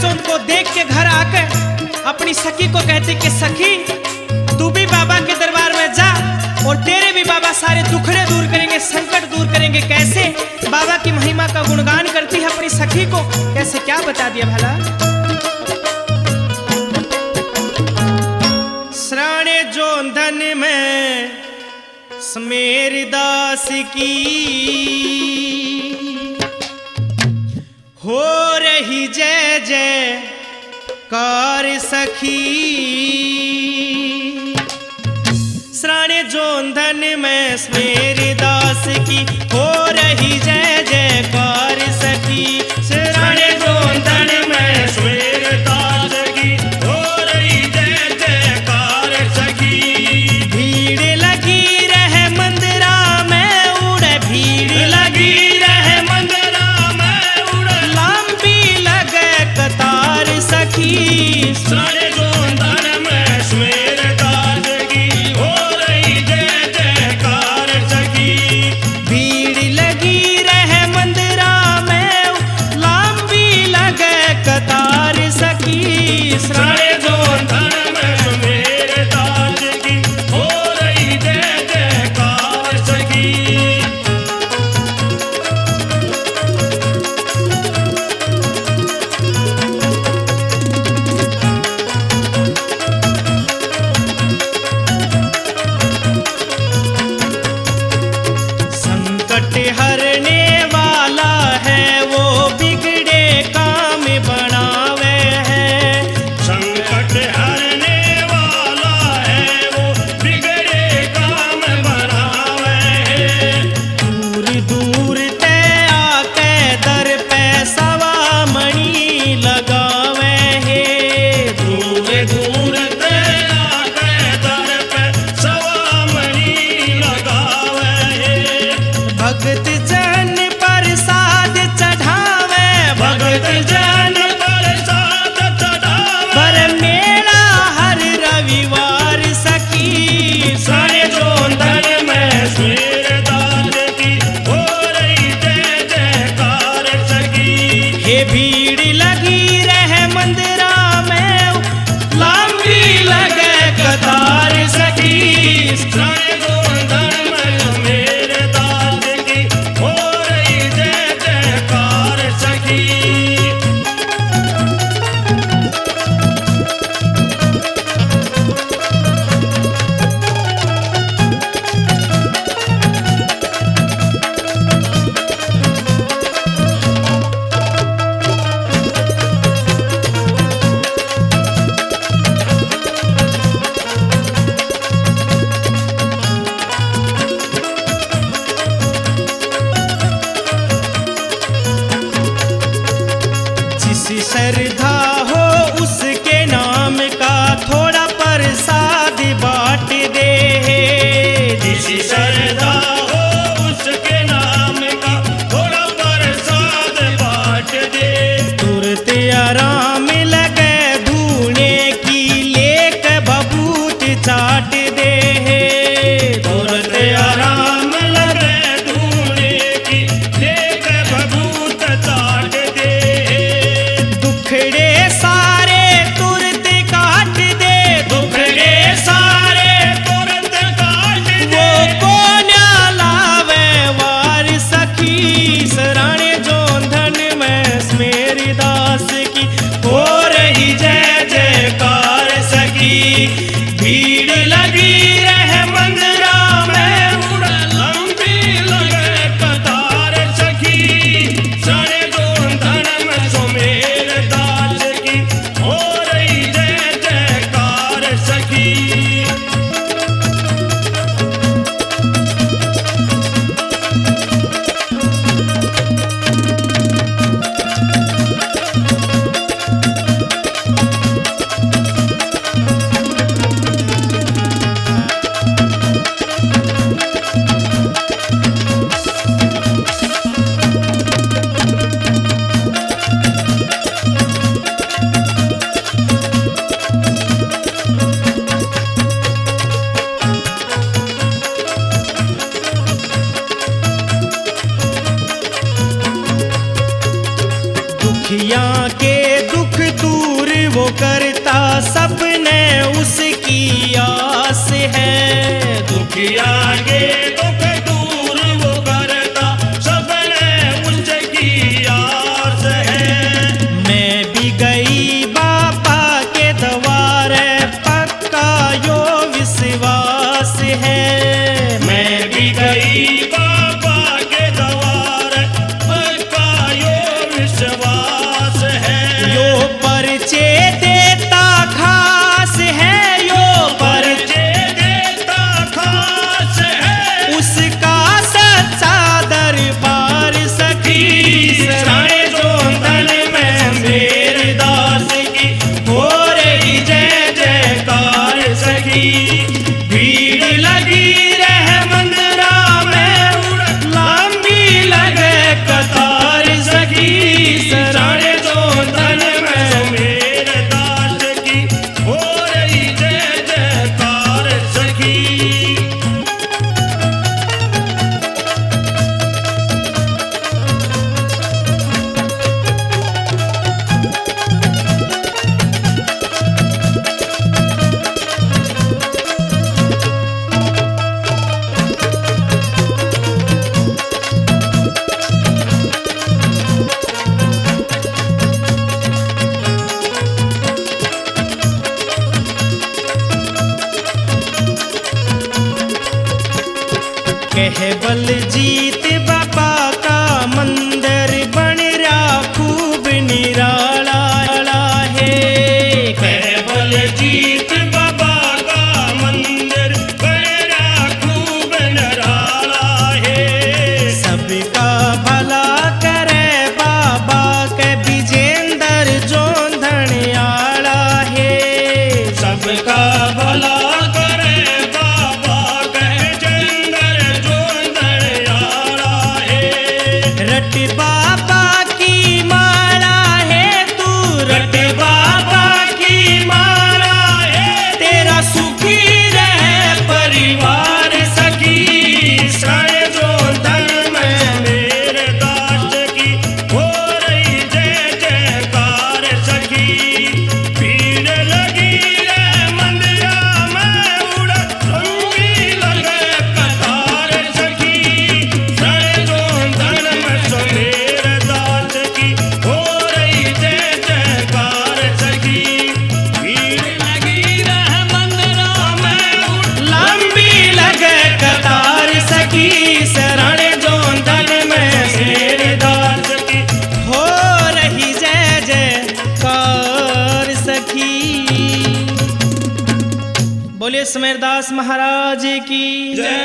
चौथ को देख के घर आकर अपनी सखी को कहते कि सखी तू भी बाबा के दरबार में जा और तेरे भी बाबा सारे दुखड़े दूर करेंगे, संकट दूर करेंगे। कैसे? बाबा की महिमा का गुणगान करती है अपनी सखी को। कैसे, क्या बता दिया भला? श्राणे जोंधन में स्मेर दास की हो रही जय जय कार सखी। श्राणे जोंधन में स्मेर दास की हो रही जय जय कार सखी। श्राणे जोंधन में स्मेर दास की हो रही जय जयकार सखी। भीड़ लगी रहे मंदिरा में उड़े, भीड़ लगी रहे मंदिरा में उड़े, लंबी लगे कतार सखी। श्राणे जोंधन में स्मेर दास की हो रही जय जयकार सखी। भीड़ लगी रहे मंदिरा में लंबी लगे कतार सखी। श्राणे जोंधन में स्मेर दास की हो रही जय जयकार सखी। संकट हरने वाला है वो बिगड़े काम बनावे है। संकट हरने वाला है वो बिगड़े काम बनावे है। दूर दूर ते आके दर पे सवा मणि लगावे है। दूर दूर ते आके दर पे सवा मणि लगावे है। भगत जन प्रसाद चढ़ावे, भगत जन प्रसाद चढ़ावे, पर मेला हर रविवार सखी। श्राणे जोंधन में स्मेर दास की हो रही जय जयकार सखी। हे भीड़ लगी रहे मंदिरा में लंबी लगे कतार सखी। श्राणे जोंधन में स्मेर दास की हो रही जय जयकार सखी। जिस श्रद्धा हो उसके नाम का थोड़ा प्रसाद बांट दे। जिसी श्रद्धा हो उसके नाम का थोड़ा प्रसाद बांट दे। तुरंत आराम लगे धूने की लेक भभूत चाट दे। तुरंत आराम लगे ढूंढने की लेक भभूत चाट दे। दुखड़े सारे तुरंत काट दे। दुखड़े सारे तुरंत काट दे। वो कौन लावे वार सखी। शराणे जोंधन में स्मेर दास की हो रही जय जयकार सखी। भीड़ लगी रहे मंदिरा में उड़े, लंबी लगे कतार सखी। श्राणे जोंधन में स्मेर दास की हो रही जय जयकार सखी। दुखिया के दुख वो करता सपने उसकी आस है। दुखिया के दुख दूर वो करता सबने उसकी आस है। मैं भी गई बाबा के द्वारे पक्का यो विश्वास है। मैं भी गई बाबा के द्वार पक्का यो विश्वास है। यो परिचय देता खास है, यो परिचय देता खास है। उसका सच्चा दरबार सखी सराय जोंधन में मेरे दास की हो रही जय जयकार सखी। भीड़ लगी रह मंदिरा में लंबी लगे कतार सखी। सराय जोंधन में मेरे दास की हो रही जय जयकार सखी। कहबल जीत बाबा का मंदिर बन रहा खूब निराला है। कहबल जीत बाबा का मंदिर बड़ा खूब निराला है। सबका भला करे बाबा के विजेंद्र जोंधन आला है। सबका भला करे बाबा कह चंदर जोंधन आला है। रट बाबा की माला है तू, रट बाबा की माला है। तेरा सुखी रहे परिवार सखी। सराय जोंधन में मेरे दास की हो रही जय जयकार सखी। भीड़ लगी रहे मंदिरा में लंबी लगे कतार सखी। सराय जोंधन में सो मेरे दास की हो रही जय जयकार सखी। भीड़ लगी रहे मंदिरा में लंबी लगे कतार सखी। शरण जोंधन में मेरे दास की हो रही जय जयकार सखी। बोले सुमेरदास महाराज की जय।